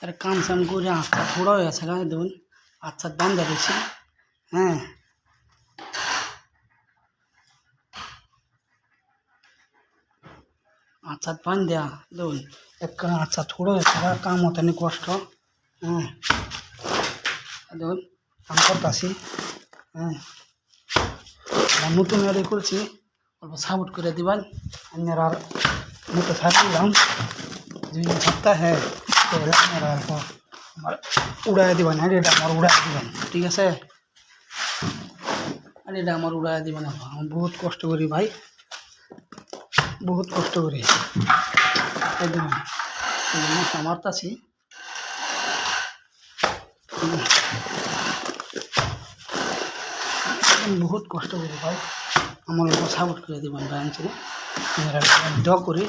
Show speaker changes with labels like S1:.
S1: আর কাম সাম করে আচ্ছা থোড়া হয়ে গেছে গায়ে দেখুন আচ্ছা বান্ধা রয়েছে হ্যাঁ আচ্ছা বান দেয়া দেখুন এক আচ্ছা থোড়া হয়েছে কাম হতে নি কষ্ট হ্যাঁ দেখুন কাম করতেছি হ্যাঁ নতুন এড়ে করছি অল্প সাপোর্ট করে দিবেন আপনারা আর মতো ছাড় দিলাম 2 সপ্তাহ হ্যাঁ আপনারা অল্প আমার উড়াই দিবেন হ্যাঁ এটা আমার উড়াই দিবেন ঠিক আছে আর এটা আমার উড়াই দিবেন আমি বহুত কষ্ট করি ভাই বহুত কষ্ট করি একদম মারতাছি বহুত কষ্ট করি ভাই আমার সাপোর্ট করে দিবেন ভাই ড করি